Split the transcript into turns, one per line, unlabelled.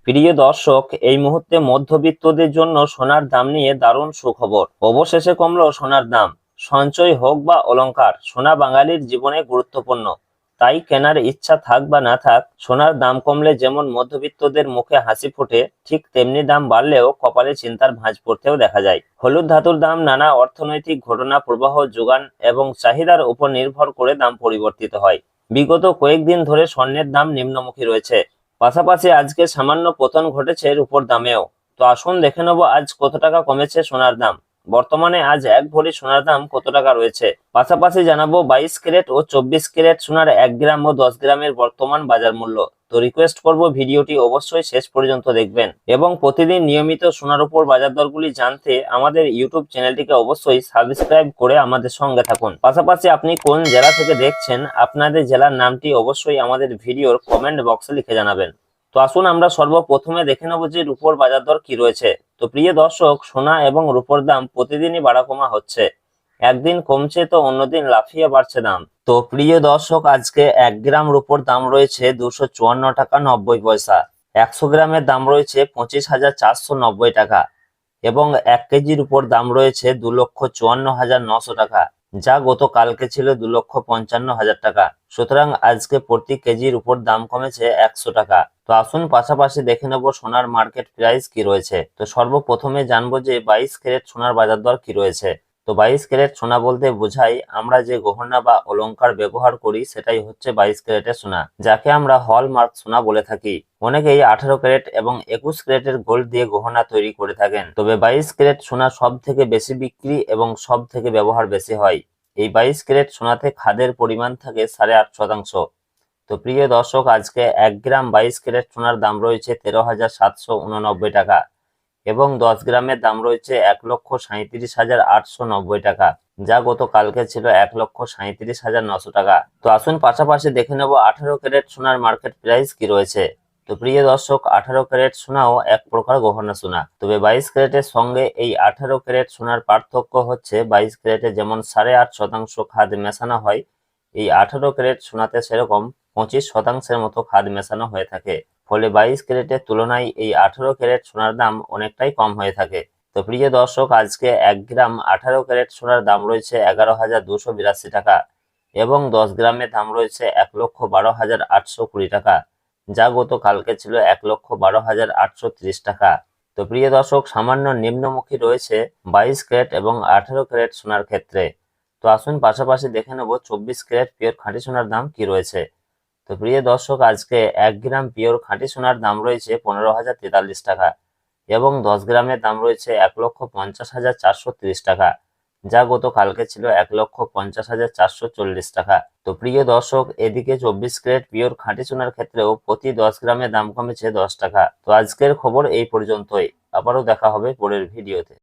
প্রিয় দর্শক, এই মুহূর্তে মধ্যবিত্তদের জন্য সোনার দাম নিয়ে দারুণ সুখবর। অবশেষে কমলো সোনার দাম। সঞ্চয় হোক বা অলংকার, সোনা বাঙালির জীবনে গুরুত্বপূর্ণ। তাই কেনার ইচ্ছা থাক বা না থাক, সোনার দাম কমলে যেমন মধ্যবিত্তদের মুখে হাসি ফোটে, ঠিক তেমনি দাম বাড়লেও কপালে চিন্তার ভাঁজ পড়তেও দেখা যায়। হলুদ ধাতুর দাম নানা অর্থনৈতিক ঘটনা, প্রবাহ, যোগান এবং চাহিদার উপর নির্ভর করে দাম পরিবর্তিত হয়। বিগত কয়েকদিন ধরে স্বর্ণের দাম নিম্নমুখী রয়েছে। পাশাপাশি আজকে সামান্য পতন ঘটেছে রূপোর দামেও। তো আসুন দেখে নেবো আজ কত টাকা কমেছে সোনার দাম। বর্তমানে আজ 1 ভরি সোনার দাম কত টাকা রয়েছে। পাশাপাশি জানাবো 22 ক্যারেট ও 24 ক্যারেট সোনার 1 গ্রাম ও 10 গ্রামের বর্তমান বাজার মূল্য। তো রিকোয়েস্ট করব ভিডিওটি অবশ্যই শেষ পর্যন্ত দেখবেন এবং প্রতিদিন নিয়মিত সোনার উপর বাজার দরগুলি জানতে আমাদের ইউটিউব চ্যানেলটিকে অবশ্যই সাবস্ক্রাইব করে আমাদের সঙ্গে থাকুন। পাশাপাশি আপনি কোন জেলা থেকে দেখছেন, আপনাদের জেলার নামটি অবশ্যই আমাদের ভিডিওর কমেন্ট বক্সে লিখে জানাবেন। তো আসুন আমরা সর্বপ্রথমে দেখে নেব যে রূপোর বাজার দর কি রয়েছে। তো প্রিয় দর্শক, সোনা এবং রূপোর দাম প্রতিদিনই বাড়া কমা হচ্ছে। একদিন কমছে তো অন্যদিন লাফিয়ে বাড়ছে দাম। তো প্রিয় দর্শক, আজকে 1 গ্রাম রূপোর দাম রয়েছে 254 টাকা 90 পয়সা। 100 গ্রামের দাম রয়েছে 25,490 টাকা এবং 1 কেজির উপর দাম রয়েছে 2,54,900 টাকা, যা গতকালকে ছিল 2,55,000 টাকা। সুতরাং আজকে প্রতি কেজির উপর দাম কমেছে 100 টাকা। তো আসুন পাশাপাশি দেখে নেব সোনার মার্কেট প্রাইস কি রয়েছে। তো সর্বপ্রথমে জানবো যে 22 ক্যারেট সোনার বাজার দর কি রয়েছে। তো 22 ক্যারেট সোনা বলতে বোঝাই আমরা যে গহনা বা অলংকার ব্যবহার করি সেটাই হচ্ছে 22 ক্যারেটের সোনা, যাকে আমরা হলমার্ক সোনা বলে থাকি। অনেকেই 18 ক্যারেট এবং 21 ক্যারেটের গোল্ড দিয়ে গহনা তৈরি করে থাকেন, তবে 22 ক্যারেট সোনা সব থেকে বেশি বিক্রি এবং সব থেকে ব্যবহার বেশি হয়। এই 22 ক্যারেট সোনাতে খাদের পরিমাণ থাকে 8.5%। তো প্রিয় দর্শক, আজকে 1 গ্রাম 22 ক্যারেট সোনার দাম রয়েছে 13,789 টাকা এবং 10 গ্রামের দাম রয়েছে 1,37,890 টাকা, যা গতকালকে ছিল 1,37,900 টাকা। তো আসুন পাশাপাশি দেখে নেব 18 ক্যারেট সোনার মার্কেট প্রাইস কি রয়েছে। তো প্রিয় দর্শক, 18 ক্যারেট সোনাও এক প্রকার গহনা সোনা, তবে 22 ক্যারেটের সঙ্গে এই 18 ক্যারেট সোনার পার্থক্য হচ্ছে 22 ক্যারেটে যেমন 8.5% খাদ মেশানো হয়, এই 18 ক্যারেট সোনাতে সেরকম 25%-এর মতো খাদ মেশানো হয়ে থাকে। ফলে 22 ক্যারেটের তুলনায় এই 18 ক্যারেট সোনার দাম অনেকটাই কম হয়ে থাকে। তো প্রিয় দর্শক, আজকে 1 গ্রাম 18 ক্যারেট সোনার দাম রয়েছে 11,282 টাকা এবং 10 গ্রামের দাম রয়েছে 1,12,820 টাকা, যা গতকালকে ছিল 1,12,830 টাকা। তো প্রিয় দর্শক, সামান্য নিম্নমুখী রয়েছে 22 ক্যারেট এবং 18 ক্যারেট সোনার ক্ষেত্রে। তো আসুন পাশাপাশি দেখে নেব 24 ক্যারেট পিওর খাঁটি সোনার দাম কি রয়েছে। তো প্রিয় দর্শক, আজকে 1 গ্রাম পিওর খাঁটি সোনার দাম রয়েছে 15,043 টাকা এবং 10 গ্রামের দাম রয়েছে 1,50,430 টাকা, যা গতকালকে ছিল 1,50,440 টাকা। তো প্রিয় দর্শক, এদিকে 24 ক্যারেট পিওর খাঁটি সোনার ক্ষেত্রেও প্রতি 10 গ্রামের দাম কমেছে 10 টাকা। তো আজকের খবর এই পর্যন্তই, আবারও দেখা হবে পরের ভিডিওতে।